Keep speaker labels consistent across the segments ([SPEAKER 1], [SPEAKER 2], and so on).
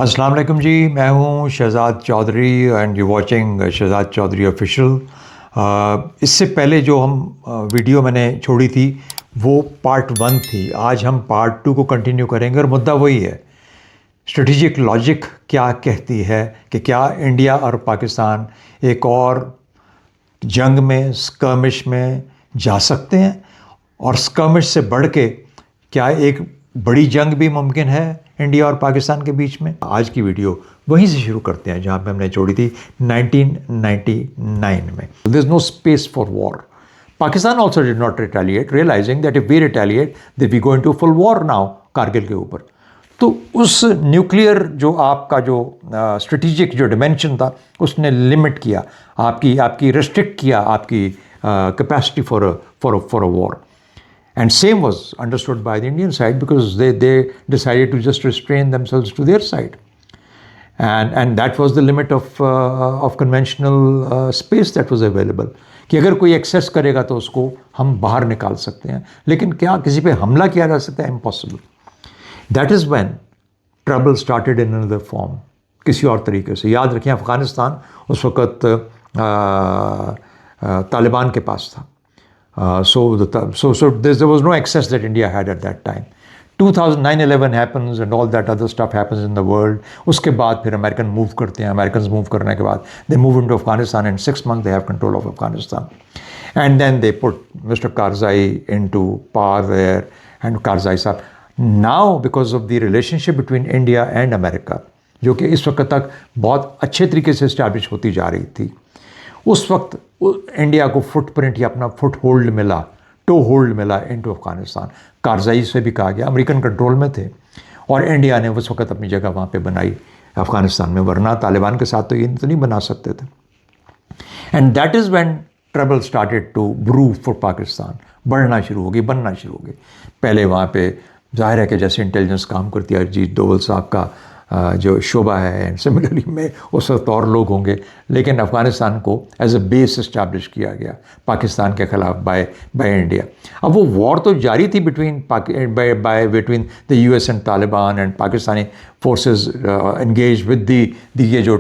[SPEAKER 1] अस्सलाम वालेकुम जी। मैं हूं Shahzad Chaudhry and you watching Shahzad Chaudhry official. इससे पहले जो हम वीडियो मैंने छोड़ी थी वो पार्ट 1 थी। आज हम पार्ट 2 को कंटिन्यू करेंगे और मुद्दा वही है, स्ट्रेटेजिक लॉजिक क्या कहती है कि क्या इंडिया और पाकिस्तान एक और जंग में, स्कर्मिश में जा सकते हैं, और स्कर्मिश से बढ़ के क्या एक बड़ी जंग भी मुमकिन है इंडिया और पाकिस्तान के बीच में। आज की वीडियो वहीं से शुरू करते हैं जहां पे हमने छोड़ी थी 1999 में। There is no space for war. Pakistan also did not retaliate, realising that if we retaliate that we go into full war now Kargil के ऊपर। तो उस न्यूक्लियर जो आपका जो स्ट्रेटेजिक जो डिमेंशन था उसने लिमिट किया, आपकी रिस्ट्रिक्ट किया आपकी capacity for a war. And same was understood by the Indian side because they decided to just restrain themselves to their side. And that was the limit of conventional space that was available. कि अगर कोई access करेगा तो उसको हम बाहर निकाल सकते हैं, लेकिन क्या किसी पे हमला किया जा सकता है? Impossible. That is when trouble started in another form, किसी और तरीके से. याद रखिए, अफ़गानिस्तान उस वक़्त तालिबान के पास था. So there was no access that India had at that time. 2009-11 happens and all that other stuff happens in the world. उसके बाद फिर अमेरिकन मूव करते हैं. अमेरिकन मूव करने के बाद they move into Afghanistan and 6 months they have control of Afghanistan. And then they put Mr. Karzai into power there. And Karzai साहब, now because of the relationship between India and America, जो कि इस वक्त तक बहुत अच्छे तरीके से इस्टेब्लिश होती जा रही थी, उस वक्त इंडिया को फुटप्रिंट या अपना फुट होल्ड मिला, टो होल्ड मिला इनटू अफगानिस्तान. कारजाई से भी कहा गया, अमेरिकन कंट्रोल में थे और इंडिया ने उस वक्त अपनी जगह वहाँ पे बनाई अफगानिस्तान में, वरना तालिबान के साथ तो ये तो नहीं बना सकते थे. And that is when trouble started to brew for Pakistan. बढ़ना शुरू हो गई, बनना शुरू हो गई. पहले वहाँ पे जाहिर है कि जैसे इंटेलिजेंस काम करती है, अजीत डोवल साहब का जो शोबा है, एंड सिमिलरली में उस वक्त और लोग होंगे, लेकिन अफ़गानिस्तान को एज अ बेस इस्टेब्लिश किया गया पाकिस्तान के ख़िलाफ़ बाय इंडिया. अब वो वॉर तो जारी थी between the US and Taliban, and Pakistani forces engage with the ये जो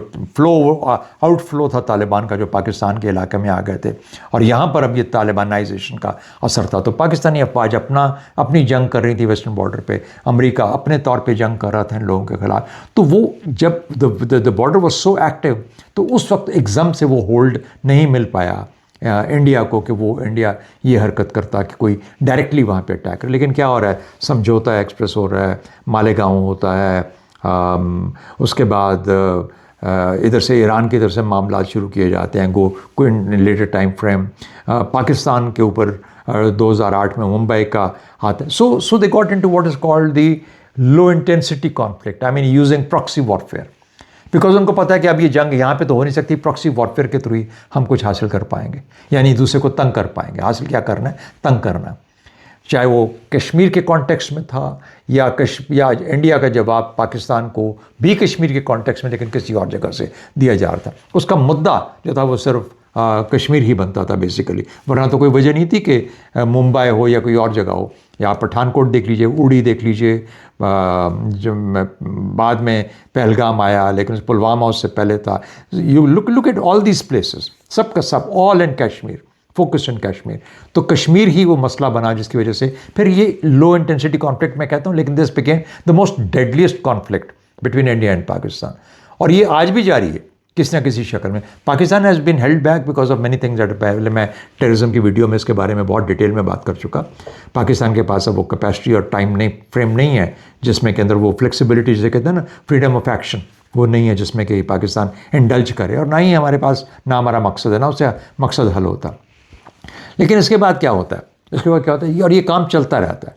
[SPEAKER 1] आउटफ्लो था तालिबान का, जो पाकिस्तान के इलाके में आ गए थे, और यहाँ पर अब ये तालिबानाइजेशन का असर था. तो पाकिस्तानी अफवाज अपनी जंग कर रही थी वेस्टर्न बॉर्डर पे, अमेरिका अपने तौर पे जंग कर रहा था इन लोगों के खिलाफ. तो वो जब the border was so active, तो उस वक्त एकदम से वो होल्ड नहीं मिल पाया इंडिया को कि वो इंडिया ये हरकत करता कि कोई डायरेक्टली वहाँ पे अटैक करे. लेकिन क्या हो रहा है, समझौता एक्सप्रेस हो रहा है, मालेगांव होता है, उसके बाद इधर से ईरान की तरफ से मामला शुरू किए जाते हैं कोई लेटर टाइम फ्रेम. पाकिस्तान के ऊपर 2008 में मुंबई का आता है. So they got into what is called the low intensity conflict, I mean using proxy warfare, because उनको पता है कि अब ये जंग यहाँ पे तो हो नहीं सकती, प्रॉक्सी वॉरफेयर के थ्रू ही हम कुछ हासिल कर पाएंगे, यानी दूसरे को तंग कर पाएंगे. हासिल क्या करना है? तंग करना. चाहे वो कश्मीर के कॉन्टेक्स्ट में था या इंडिया का जवाब पाकिस्तान को भी कश्मीर के कॉन्टेक्स्ट में, लेकिन किसी और जगह से दिया जा रहा था. उसका मुद्दा जो था वो सिर्फ कश्मीर ही बनता था बेसिकली, वरना तो कोई वजह नहीं थी कि मुंबई हो या कोई और जगह हो. या पठानकोट देख लीजिए, उड़ी देख लीजिए, जो बाद में पहलगाम आया, लेकिन पुलवामा उससे पहले था. You look at all these places, सब का सब, all in Kashmir, focus in Kashmir. तो कश्मीर ही वो मसला बना जिसकी वजह से फिर ये लो इंटेंसिटी कॉन्फ्लिक्ट मैं कहता हूँ, लेकिन this became the most deadliest conflict between India and Pakistan. और ये आज भी जारी है किसी ना किसी शक्ल में. Pakistan has been held back because of many things that, पहले मैं टेररिज्म की वीडियो में इसके बारे में बहुत डिटेल में बात कर चुका. पाकिस्तान के पास अब वो कैपेसिटी और टाइम नहीं, फ्रेम नहीं है जिसमें के अंदर वो फ्लेक्सिबिलिटी जिसे कहते हैं ना, फ्रीडम ऑफ एक्शन, वो नहीं है जिसमें कि पाकिस्तान इंडल्ज करे. और ना ही हमारे पास, ना हमारा मकसद है, ना उससे मकसद हल होता. लेकिन इसके बाद क्या होता है? इसके बाद क्या होता है? और ये काम चलता रहता है.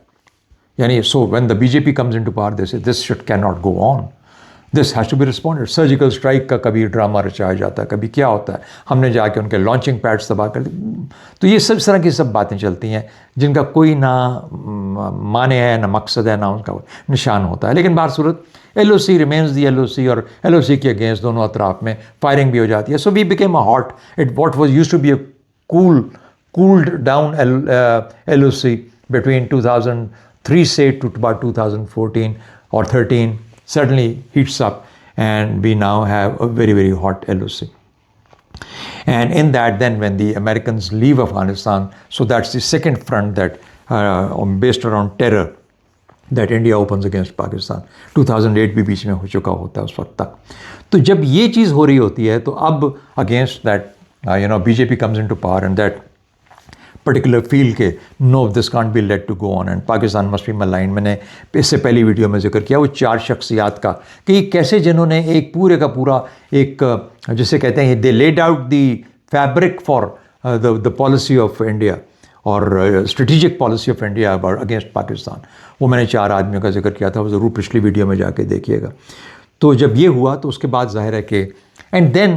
[SPEAKER 1] यानी so when the BJP comes into power, this should can not go on, this has to be responded. Surgical strike का कभी ड्रामा रचाया जाता है, कभी क्या होता है, हमने जाके उनके लॉन्चिंग पैड्स तबाह कर दी. तो ये सब इस तरह की सब बातें चलती हैं जिनका कोई ना माने है, ना मकसद है, ना उनका निशान होता है. लेकिन बाहर सूरत LOC रिमेन्स दी LOC, और LOC के अगेंस्ट दोनों अतराफ में फायरिंग भी हो जाती है. So we became a hot, it what was used to be a cooled down LOC between 2003 say to about 2014 or 13 certainly heats up. and we now have a very, very hot LOC. And in that, then when the Americans leave Afghanistan, so that's the second front that based around terror that India opens against Pakistan. 2008 भी बीच में हो चुका होता है उस वक्त तक. तो जब ये चीज़ हो रही होती है तो अब against that BJP comes into power and that particular feel के no, this can't be let to go on and Pakistan must be maligned. मैंने इससे पहली वीडियो में जिक्र किया वो 4 शख्सियात का कि कैसे जिन्होंने एक पूरे का पूरा एक जिसे कहते हैं they laid out the fabric for the policy of India और strategic policy of India against Pakistan. वो मैंने 4 आदमियों का जिक्र किया था, वो ज़रूर पिछली वीडियो में जाके देखिएगा. तो जब ये हुआ तो उसके बाद जाहिर है कि एंड देन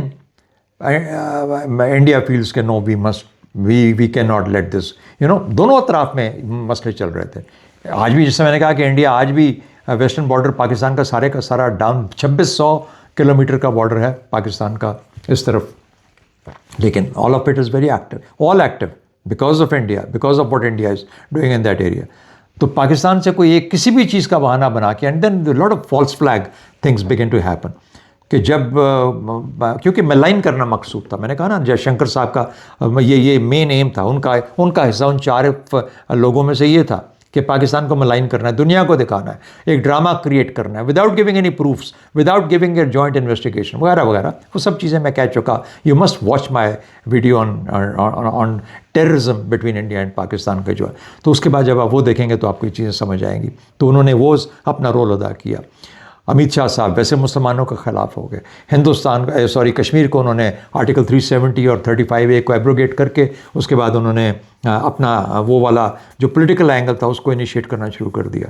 [SPEAKER 1] इंडिया फील्स के no we can not let this दोनों तरफ में मसले चल रहे थे. आज भी जैसे मैंने कहा कि इंडिया आज भी वेस्टर्न बॉर्डर पाकिस्तान का सारा डाउन 2600 किलोमीटर का बॉर्डर है पाकिस्तान का इस तरफ, लेकिन all of it is very active, all active because of India, because of what India is doing in that area. तो पाकिस्तान से कोई एक किसी भी चीज़ का बहाना बना के and then a lot of false flag things begin to happen कि जब क्योंकि मेलाइन करना मकसूद था. मैंने कहा ना जयशंकर साहब का ये मेन एम था, उनका हिस्सा उन 4 लोगों में से ये था कि पाकिस्तान को मेलाइन करना है, दुनिया को दिखाना है, एक ड्रामा क्रिएट करना है without giving any proofs, without giving a joint investigation वगैरह वगैरह. वो सब चीज़ें मैं कह चुका. You must watch my video on terrorism between India and Pakistan का जो है. तो उसके बाद जब आप वो देखेंगे तो आपको ये चीज़ें समझ आएंगी. तो उन्होंने वो अपना रोल अदा किया. अमित शाह साहब वैसे मुसलमानों के ख़िलाफ़ हो गए. कश्मीर को उन्होंने आर्टिकल 370 और 35A को एब्रोगेट करके उसके बाद उन्होंने अपना वो वाला जो पॉलिटिकल एंगल था उसको इनिशिएट करना शुरू कर दिया.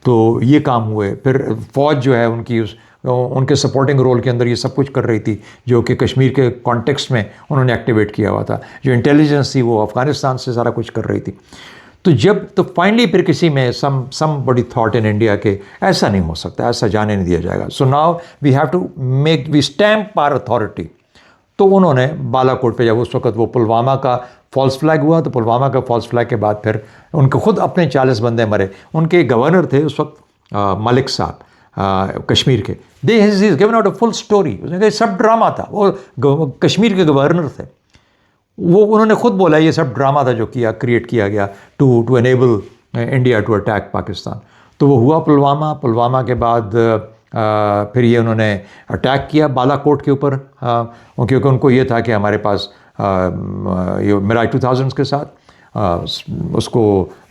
[SPEAKER 1] तो ये काम हुए. फिर फ़ौज जो है उनके सपोर्टिंग रोल के अंदर ये सब कुछ कर रही थी जो कि कश्मीर के कॉन्टेक्स्ट में उन्होंने एक्टिवेट किया हुआ था. जो इंटेलिजेंस थी वो अफ़गानिस्तान से सारा कुछ कर रही थी. तो फाइनली फिर किसी में somebody thought in इंडिया के ऐसा नहीं हो सकता, ऐसा जाने नहीं दिया जाएगा. So now we have to we stamp our authority. तो उन्होंने बालाकोट पे जब उस वक्त वो पुलवामा का फॉल्स फ्लैग हुआ तो पुलवामा का फॉल्स फ्लैग के बाद फिर उनके खुद अपने 40 बंदे मरे. उनके गवर्नर थे उस वक्त मलिक साहब कश्मीर के. They has given out a full story. उसने कहा सब ड्रामा था. वो कश्मीर के गवर्नर थे. वो उन्होंने खुद बोला ये सब ड्रामा था जो क्रिएट किया गया to enable India to attack Pakistan. तो वो हुआ पुलवामा के बाद फिर ये उन्होंने अटैक किया बालाकोट के ऊपर क्योंकि उनको ये था कि हमारे पास ये मिराज 2000 के साथ उसको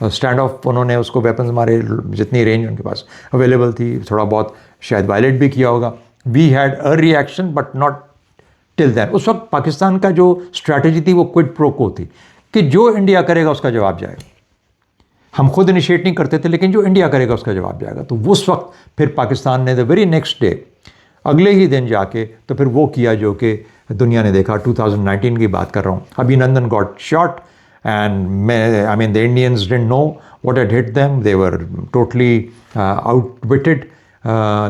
[SPEAKER 1] स्टैंड ऑफ उन्होंने उसको वेपन्स मारे जितनी रेंज उनके पास अवेलेबल थी. थोड़ा बहुत शायद वायलेट भी किया होगा. We had a reaction but not till then. उस वक्त पाकिस्तान का जो स्ट्रैटेजी थी वो क्विड प्रो को थी कि जो इंडिया करेगा उसका जवाब जाएगा. हम खुद इनिशिएट नहीं करते थे लेकिन जो इंडिया करेगा उसका जवाब जाएगा. तो उस वक्त फिर पाकिस्तान ने द वेरी नेक्स्ट डे अगले ही दिन जाके तो फिर वो किया जो कि दुनिया ने देखा. 2019 की बात कर रहा हूँ. Abhinandan got shot and I mean the Indians didn't know what had hit them. They were totally outwitted.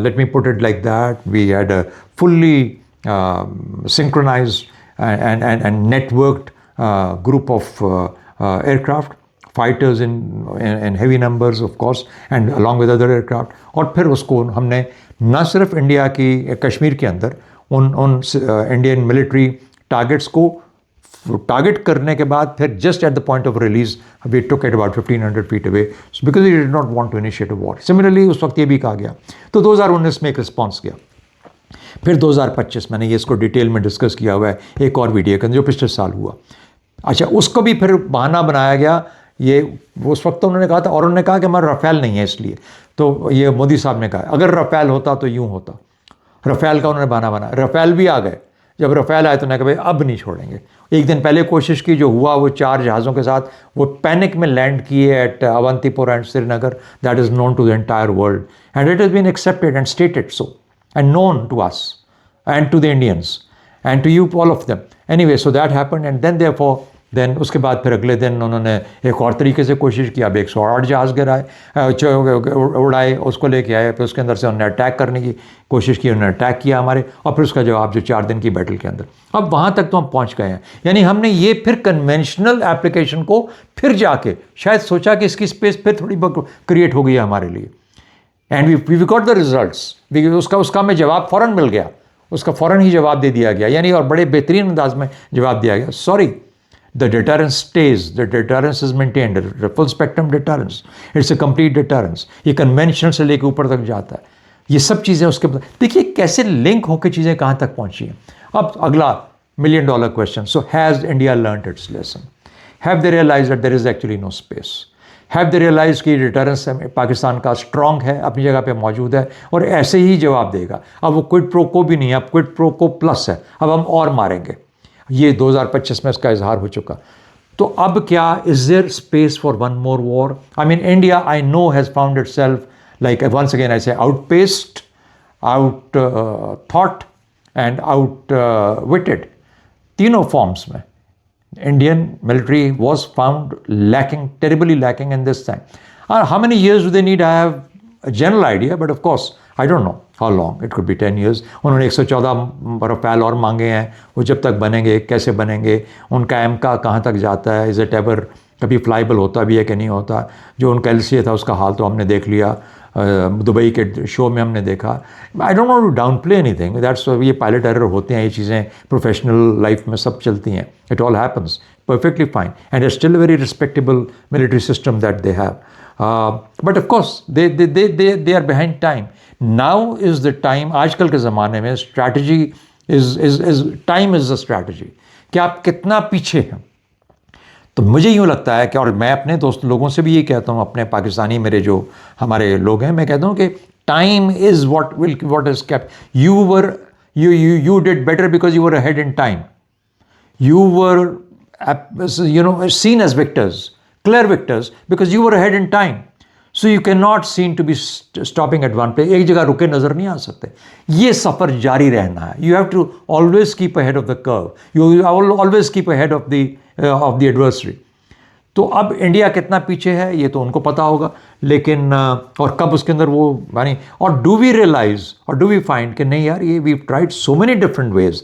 [SPEAKER 1] Let me put it like that. We had a fully synchronized and networked group of aircraft, fighters in heavy numbers of course and along with other aircraft. और फिर उसको हमने न सिर्फ India की कश्मीर के अंदर उन इंडियन मिलिट्री टारगेट्स को टारगेट करने के बाद फिर just at the point of release we took it about 1500 feet away because we did not want to initiate a war. Similarly उस वक्त ये भी कहा गया. तो 2019 में एक रिस्पॉन्स किया. फिर 2025 मैंने ये इसको डिटेल में डिस्कस किया हुआ है एक और वीडियो के अंदर जो पिछले साल हुआ. अच्छा उसको भी फिर बहाना बनाया गया. ये उस वक्त तो उन्होंने कहा था और उन्होंने कहा कि हमारा रफ़ेल नहीं है इसलिए. तो ये मोदी साहब ने कहा अगर रफ़ेल होता तो यूँ होता. रफ़ेल का उन्होंने बहाना बनाया. रफ़ेल भी आ गए. जब रफ़ेल आए तो उन्होंने कहा भाई अब नहीं छोड़ेंगे. एक दिन पहले कोशिश की जो हुआ वो 4 जहाज़ों के साथ वो पैनिक में लैंड किए एट Awantipur and Srinagar. That is known to the entire world and it has been accepted and stated so and known to us and to the Indians and to you all of them. Anyway, so that happened and then therefore then उसके बाद फिर अगले दिन उन्होंने एक और तरीके से कोशिश किया. अब 108 जहाज़ गिराए उड़ाए उसको लेके आए. फिर उसके अंदर से उन्होंने अटैक करने की कोशिश की. उन्होंने अटैक किया हमारे और फिर उसका जवाब जो 4 दिन की बैटल के अंदर. अब वहाँ तक तो हम पहुँच गए हैं. यानी हमने ये फिर कन्वेंशनल एप्लीकेशन को फिर जाके शायद सोचा कि इसकी स्पेस फिर थोड़ी बहुत क्रिएट हो गई है हमारे लिए. And we got the results. उसका हमें जवाब फ़ौरन मिल गया, उसका फ़ौरन ही जवाब दे दिया गया, यानी और बड़े बेहतरीन अंदाज में जवाब दिया गया। Sorry, the deterrence stays, the deterrence is maintained, the full spectrum deterrence, it's a complete deterrence। ये कन्वेंशनल से लेकर ऊपर तक जाता है, ये सब चीज़ें उसके। देखिए कैसे लिंक होकर चीज़ें कहाँ तक पहुँची हैं। अब अगला $1 million question, so has India learned its lesson? Have they realise that there is actually no space? Have they realise कि डिटरेंस पाकिस्तान का स्ट्रॉन्ग है, अपनी जगह पे मौजूद है और ऐसे ही जवाब देगा। अब वो क्विड प्रो को भी नहीं है, अब क्विड प्रो को प्लस है, अब हम और मारेंगे। ये 2025 में इसका इजहार हो चुका। तो अब क्या, is there space for one more war? I mean India I know has found itself like once again I say outpaced, outthought and outwitted, तीनों फॉर्म्स में Indian military was found lacking, terribly lacking in this time. How many years do they need? I have a general idea, but of course, I don't know how long. It could be 10 years. उन्होंने 114 Rafale और मांगे हैं, वो जब तक बनेंगे, कैसे बनेंगे, उनका एमका कहाँ तक जाता है, इज़ इट एवर कभी फ्लाइबल होता भी है कि नहीं होता। जो उनका LCA था उसका हाल तो हमने देख लिया, दुबई के शो में हमने देखा। I don't want to downplay anything, that's, ये पायलट एरर होते हैं, ये चीज़ें प्रोफेशनल लाइफ में सब चलती हैं, it all happens perfectly fine, and it's still a very respectable military system that they have. But of course, they are behind time. Now is the time, आजकल के ज़माने में strategy time is the strategy, कि आप कितना पीछे हैं। तो मुझे यूँ लगता है कि, और मैं अपने दोस्त लोगों से भी ये कहता हूँ, अपने पाकिस्तानी मेरे जो हमारे लोग हैं, मैं कहता हूँ कि time is what is kept. You did better because you were ahead in time. You were seen as victors, clear victors, because you were ahead in time. So you cannot seem to be stopping at one place. एक जगह रुके नज़र नहीं आ सकते, ये सफ़र जारी रहना है। You have to always keep ahead of the curve. You always keep ahead of the adversary. तो अब इंडिया कितना पीछे है ये तो उनको पता होगा, लेकिन और कब उसके अंदर वो यानी, और डू वी रियलाइज और डू वी फाइंड कि नहीं यार, ये we tried so many different ways,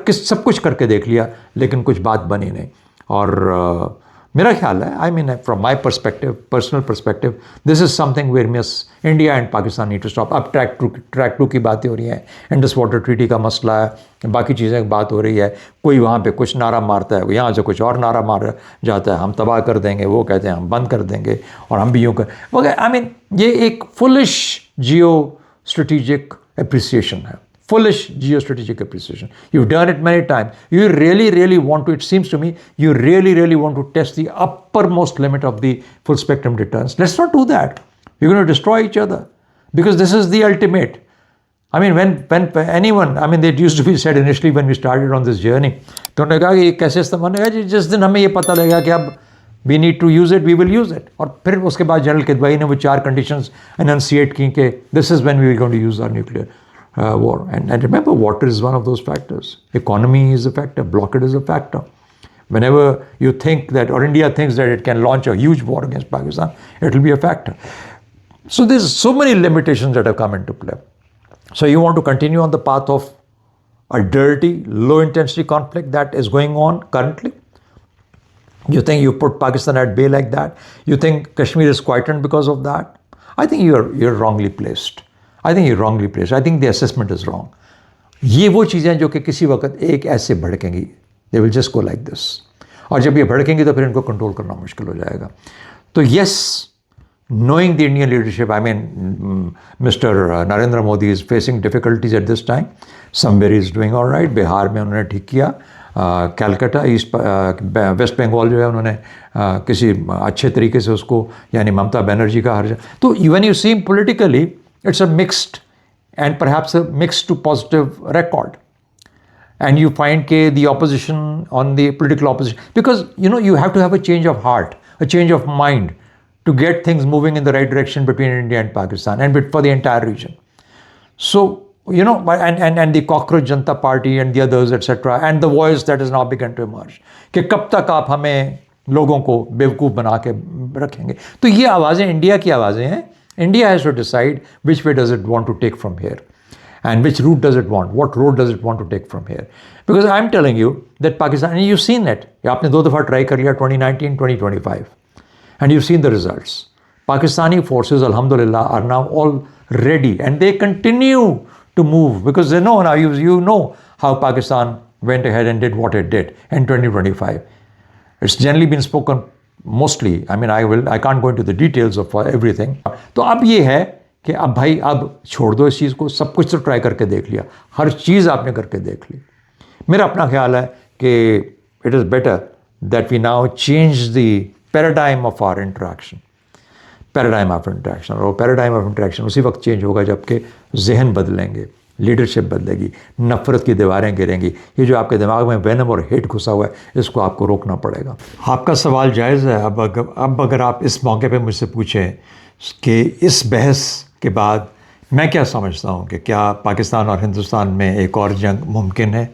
[SPEAKER 1] सब कुछ करके देख लिया लेकिन कुछ बात बनी नहीं। और मेरा ख्याल है, I mean from my perspective, personal perspective, this is something where miss India and Pakistan need to stop. अब ट्रैक टू की बातें हो रही हैं, इंडस वाटर ट्रीटी का मसला है, बाकी चीज़ें की बात हो रही है, कोई वहाँ पे कुछ नारा मारता है, यहाँ से कुछ और नारा मार जाता है, हम तबाह कर देंगे, वो कहते हैं हम बंद कर देंगे, और हम भी यूँ कर वगैरह। आई मीन ये एक फुलिश जियो स्ट्रेटिजिक एप्रिसिएशन है, foolish geostrategic appreciation. You've done it many times. You really want to, it seems to me, you really want to test the uppermost limit of the full spectrum deterrence. Let's not do that. You're going to destroy each other, because this is the ultimate. I mean, when anyone, I mean, it used to be said initially when we started on this journey, तो उन्होंने कहा कि ये कैसे इस्तेमाल होगा, जिस दिन हमें ये पता लगेगा कि अब we need to use it, we will use it. और फिर उसके बाद जनरल किदवाई ने वो 4 conditions enunciate की कि this is when we are going to use our nuclear war. And remember, water is one of those factors. Economy is a factor. Blockade is a factor. Whenever you think that, or India thinks that it can launch a huge war against Pakistan, it will be a factor. So there's so many limitations that have come into play. So you want to continue on the path of a dirty, low-intensity conflict that is going on currently? You think you put Pakistan at bay like that? You think Kashmir is quietened because of that? I think you're wrongly placed. I think you're wrongly placed. I think the assessment is wrong. ये वो चीज़ें जो कि किसी वक्त एक ऐसे भड़केंगी, they will just go like this. और जब ये भड़केंगी तो फिर इनको कंट्रोल करना मुश्किल हो जाएगा। तो yes, knowing the Indian leadership, I mean, Mr. Narendra Modi is facing difficulties at this time. Somewhere he is doing all right. Bihar में उन्होंने ठीक किया, कैलकाटा वेस्ट बंगाल जो है उन्होंने किसी अच्छे तरीके से उसको, यानी ममता बनर्जी का हर, तो when you see politically, it's a mixed and perhaps a mixed to positive record. And you find the opposition, on the political opposition, because you have to have a change of heart, a change of mind to get things moving in the right direction between India and Pakistan and for the entire region. So, and the Cockroach Janata Party and the others, etc., and the voice that has now begun to emerge, कि कब तक आप हमें लोगों को बेवकूफ़ बना के रखेंगे। तो ये आवाज़ें इंडिया की आवाज़ें हैं। India has to decide which way does it want to take from here, and which route does it want, what road does it want to take from here. Because I'm telling you that Pakistan, and you've seen it, आपने 2 दफ़ा try कर लिया, 2019, 2025, and you've seen the results. Pakistani forces, alhamdulillah, are now all ready, and they continue to move because they know now. You know how Pakistan went ahead and did what it did in 2025. It's generally been spoken mostly. I mean, I can't go into the details of everything. तो अब ये है कि अब भाई अब छोड़ दो इस चीज़ को, सब कुछ तो ट्राई करके देख लिया, हर चीज़ आपने करके देख ली। मेरा अपना ख्याल है कि it is better that we now change the paradigm of our interaction, paradigm of interaction. और पैराडाइम ऑफ इंटरेक्शन उसी वक्त चेंज होगा जबकि जहन बदलेंगे, लीडरशिप बदलेगी, नफ़रत की दीवारें गिरेंगी। ये जो आपके दिमाग में वैनम और हेट घुसा हुआ है, इसको आपको रोकना पड़ेगा। आपका सवाल जायज़ है। अब अगर आप इस मौके पे मुझसे पूछें कि इस बहस के बाद मैं क्या समझता हूँ कि क्या पाकिस्तान और हिंदुस्तान में एक और जंग मुमकिन है।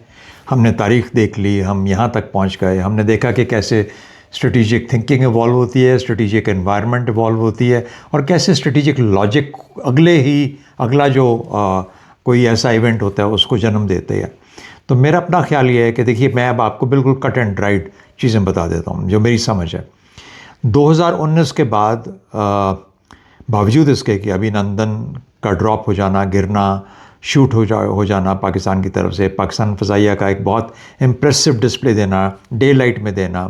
[SPEAKER 1] हमने तारीख़ देख ली, हम यहाँ तक पहुँच गए, हमने देखा कि कैसे स्ट्रेटिजिक थिंकिंग इवॉल्व होती है, स्ट्रेटिजिक एनवायरनमेंट इवॉल्व होती है, और कैसे स्ट्रेटिजिक लॉजिक अगला जो कोई ऐसा इवेंट होता है उसको जन्म देते हैं। तो मेरा अपना ख्याल ये है कि देखिए, मैं अब आपको बिल्कुल कट एंड ड्राइड चीज़ें बता देता हूँ जो मेरी समझ है। 2019 के बाद बावजूद इसके कि अभिनंदन का ड्रॉप हो जाना, गिरना, शूट हो जाना पाकिस्तान की तरफ से, पाकिस्तान फ़ज़ाइया का एक बहुत इम्प्रेसिव डिस्प्ले देना, डे लाइट में देना,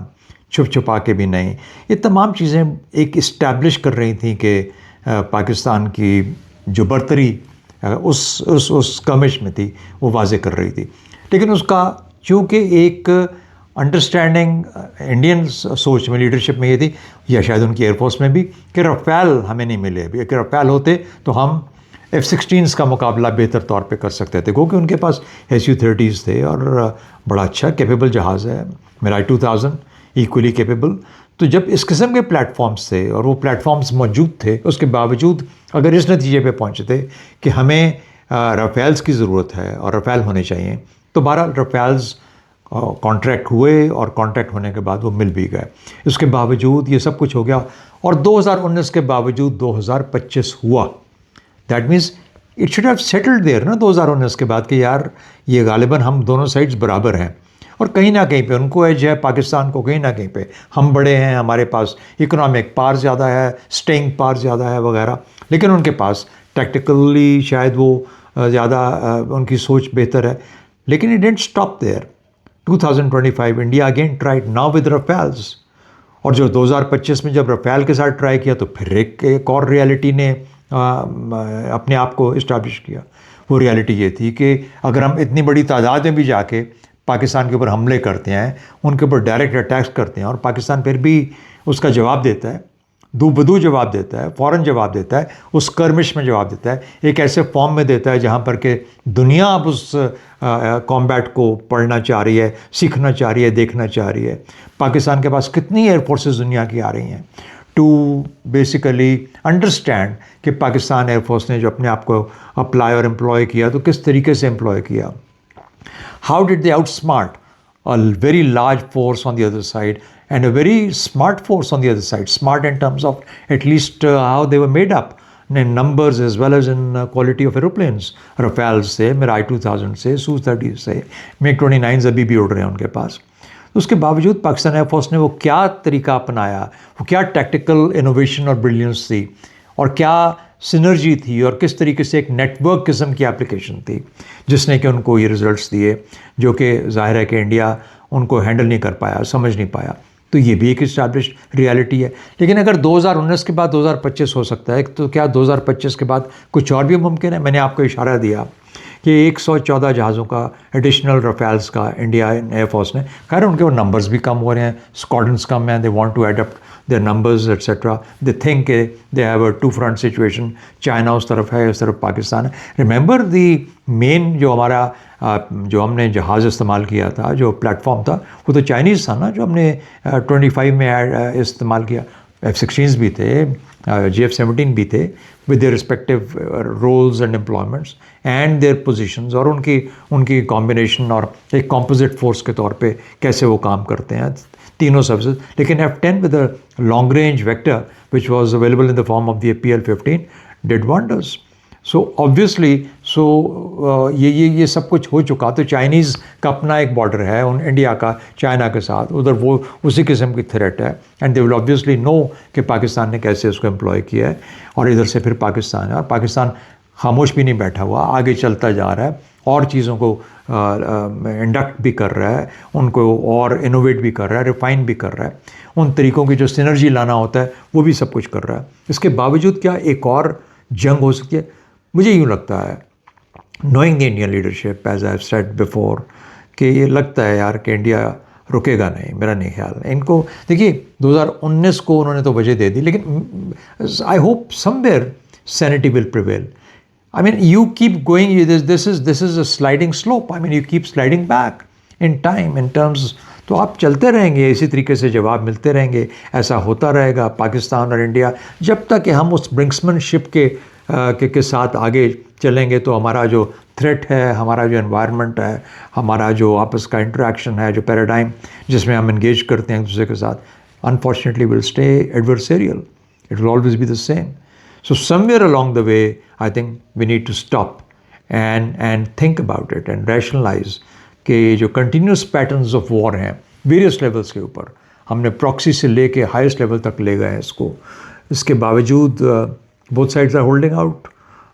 [SPEAKER 1] छुप छुपा के भी नहीं, ये तमाम चीज़ें एक इस्टेब्लिश कर रही थी कि पाकिस्तान की जो बर्तरी उस कमिश में थी वो वाज़े कर रही थी। लेकिन उसका चूँकि एक अंडरस्टैंडिंग इंडियन सोच में, लीडरशिप में ये थी, या शायद उनकी एयरफोर्स में भी, कि रफ़ेल हमें नहीं मिले। अभी अगर रफ़ेल होते तो हम F-16 का मुकाबला बेहतर तौर पे कर सकते थे, क्योंकि उनके पास Su-30s थे और बड़ा अच्छा कैपेबल जहाज़ है। Mirage 2000 equally capable. तो जब इस किस्म के प्लेटफॉर्म्स थे और वो प्लेटफॉर्म्स मौजूद थे, उसके बावजूद अगर इस नतीजे पे पहुँचे थे कि हमें रफ़ेल्स की ज़रूरत है और रफ़ेल होने चाहिए, तो 12 रफ़ेल्स कॉन्ट्रैक्ट हुए और कॉन्ट्रैक्ट होने के बाद वो मिल भी गए। इसके बावजूद ये सब कुछ हो गया और 2019 के बावजूद 2025 हुआ। That means it should have settled there ना 2019 के बाद कि यार ये गालिबन हम दोनों साइड्स बराबर हैं, और कहीं ना कहीं पे उनको एज है, पाकिस्तान को कहीं ना कहीं पे हम बड़े हैं, हमारे पास इकोनॉमिक पावर ज़्यादा है, स्टेइंग पावर ज़्यादा है वगैरह, लेकिन उनके पास टैक्टिकली शायद वो ज़्यादा उनकी सोच बेहतर है। लेकिन it didn't stop there. 2025 India again tried now with Rafales, और जो 2025 में जब रफ़ेल के साथ ट्राई किया तो फिर एक और रियलिटी ने अपने आप को इस्टेब्लिश किया। वो रियलिटी ये थी कि अगर हम इतनी बड़ी तादाद में भी जाके पाकिस्तान के ऊपर हमले करते हैं, उनके ऊपर डायरेक्ट अटैक्स करते हैं, और पाकिस्तान फिर भी उसका जवाब देता है, दूबदू जवाब देता है, फ़ौरन जवाब देता है, उस कर्मिश में जवाब देता है, एक ऐसे फॉर्म में देता है जहाँ पर कि दुनिया अब उस कॉम्बैट को पढ़ना चाह रही है, सीखना चाह रही है, देखना चाह रही है। पाकिस्तान के पास कितनी एयरफोर्सेस दुनिया की आ रही हैं टू बेसिकली अंडरस्टैंड कि पाकिस्तान एयरफोर्स ने जो अपने आप को अप्लाई और एम्प्लॉय किया तो किस तरीके से एम्प्लॉय किया। How did they outsmart a very large force on the other side and a very smart force on the other side, smart in terms of at least how they were made up in numbers as well as in quality of aeroplanes. Rafales से, Mirage 2000 से, Su-30 से, MiG-29 अभी भी उड़ रहे हैं उनके पास। उसके बावजूद पाकिस्तान एयरफोर्स ने वो क्या तरीका अपनाया, वो क्या टैक्टिकल इनोवेशन और ब्रिलियंस थी, और क्या सिनर्जी थी, और किस तरीके से एक नेटवर्क किस्म की एप्लीकेशन थी जिसने कि उनको ये रिजल्ट्स दिए, जो कि जाहिर है कि इंडिया उनको हैंडल नहीं कर पाया, समझ नहीं पाया। तो ये भी एक इस्टेब्लिश रियलिटी है। लेकिन अगर 2019 के बाद 2025 हो सकता है, तो क्या 2025 के बाद कुछ और भी मुमकिन है? मैंने आपको इशारा दिया कि 114 जहाज़ों का एडिशनल रफ़ेल्स का इंडिया एयरफोर्स ने, खैर उनके वो नंबर्स भी कम हो रहे हैं, स्क्वाड्रन्स कम हैं, they want to adapt their numbers et cetera, they think they have a two front situation, China उस तरफ है, इस तरफ पाकिस्तान है। रिमेंबर दी मेन जो हमारा जो हमने जहाज़ इस्तेमाल किया था, जो प्लेटफॉर्म था, वो तो चाइनीज़ था ना, जो हमने 25 में इस्तेमाल किया। F-16s भी थे, GF-17 भी थे, with their respective roles and employments and their positions, और उनकी कॉम्बिनेशन और एक कॉम्पोजिट फोर्स के तौर पे कैसे वो काम करते हैं तीनों सर्विसेज। लेकिन F-10 with a long range vector which was available in the form of the PL-15 did wonders. So obviously ये सब कुछ हो चुका। तो चाइनीज़ का अपना एक बॉर्डर है उन इंडिया का चाइना के साथ, उधर वो उसी किस्म की थ्रेट है, and they will obviously know कि पाकिस्तान ने कैसे उसको एम्प्लॉय किया है, और इधर से फिर पाकिस्तान है, और पाकिस्तान खामोश भी नहीं बैठा हुआ, आगे चलता जा रहा है और चीज़ों को इंडक्ट भी कर रहा है, उनको और इनोवेट भी कर रहा है, रिफाइन भी कर रहा है, उन तरीक़ों की जो सिनर्जी लाना होता है वो भी सब कुछ कर रहा है। इसके बावजूद क्या एक और जंग हो सकती है? मुझे यूँ लगता है, knowing the Indian leadership as I have said before, कि ये लगता है यार कि इंडिया रुकेगा नहीं, मेरा नहीं ख्याल है। इनको देखिए 2019 को उन्होंने तो वजह दे दी, लेकिन I hope somewhere sanity will prevail. I mean, you keep going, this is a sliding slope. I mean, you keep sliding back in time, in terms, तो आप चलते रहेंगे इसी तरीके से, जवाब मिलते रहेंगे, ऐसा होता रहेगा पाकिस्तान और इंडिया जब तक कि हम उस ब्रिंक्समैनशिप के साथ आगे चलेंगे। तो हमारा जो थ्रेट है, हमारा जो एनवायरनमेंट है, हमारा जो आपस का इंटरेक्शन है, जो पैराडाइम जिसमें हम इंगेज करते हैं एक दूसरे के साथ, unfortunately will stay adversarial, it will always be the same. So somewhere along the way, I think we need to stop and think about it and rationalize कि जो continuous patterns of war हैं various levels के ऊपर, हमने proxy से लेके highest level तक ले गए हैं इसको। इसके बावजूद both sides are holding out।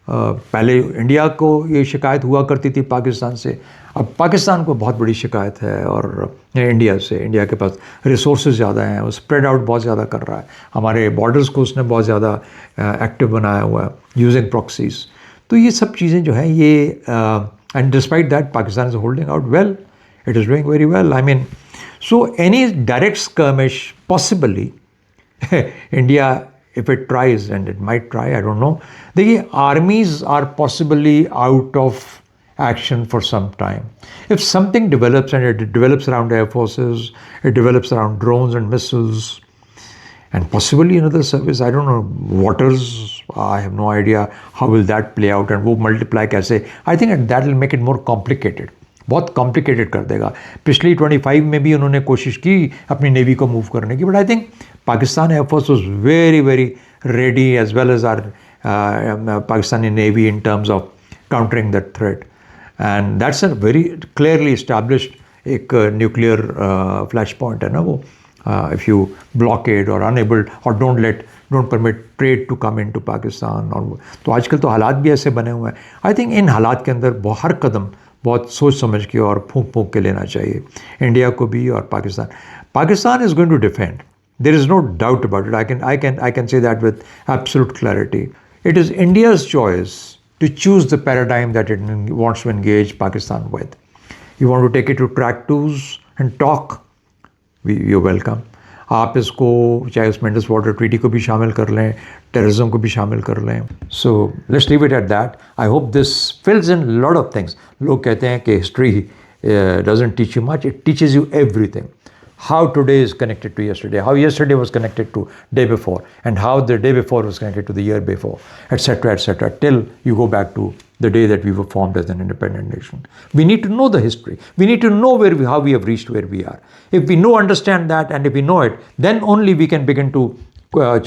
[SPEAKER 1] पहले इंडिया को ये शिकायत हुआ करती थी पाकिस्तान से, अब पाकिस्तान को बहुत बड़ी शिकायत है और इंडिया से। इंडिया के पास रिसोर्सेज ज़्यादा हैं, वो स्प्रेड आउट बहुत ज़्यादा कर रहा है, हमारे बॉर्डर्स को उसने बहुत ज़्यादा एक्टिव बनाया हुआ है यूजिंग प्रॉक्सीज। तो ये सब चीज़ें जो हैं ये, and despite that Pakistan is holding out well, it is doing very well. I mean, so any direct skirmish possibly India, if it tries, and it might try, I don't know. देखिए, armies are possibly out of action for some time. If something develops, and it develops around air forces, it develops around drones and missiles, and possibly another service, I don't know, waters, I have no idea how will that play out, and वो multiply कैसे, I think that will make it more complicated, बहुत complicated कर देगा। पिछली 25 में भी उन्होंने कोशिश की अपनी नेवी को मूव करने की, but I think Pakistan air force was very very ready, as well as our Pakistani navy, in terms of countering that threat, and that's a very clearly established एक न्यूक्लियर फ्लैश पॉइंट है ना वो। इफ़ यू ब्लॉकेड और enabled और don't permit trade to come in to Pakistan, और तो आजकल तो हालात भी ऐसे बने हुए हैं। आई थिंक इन हालात के अंदर हर कदम बहुत सोच समझ के और फूंक के लेना चाहिए, इंडिया को भी और Pakistan. Pakistan is going to defend, there is no doubt about it, I can say that with absolute clarity. It is India's choice to choose the paradigm that it wants to engage Pakistan with. You want to take it to track twos and talk, you welcome. आप इसको चाहे उसमें Indus water treaty को भी शामिल कर लें, terrorism को भी शामिल कर लें। So let's leave it at that. I hope this fills in lot of things. लोग कहते हैं कि history doesn't teach you much, it teaches you everything. How today is connected to yesterday, how yesterday was connected to day before, and how the day before was connected to the year before, etc., till you go back to the day that we were formed as an independent nation. We need to know the history. We need to know how we have reached where we are. If we understand that, and if we know it, then only we can begin to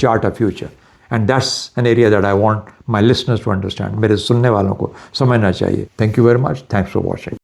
[SPEAKER 1] chart a future. And that's an area that I want my listeners to understand. मेरे सुनने वालों को समझना चाहिए. Thank you very much. Thanks for watching.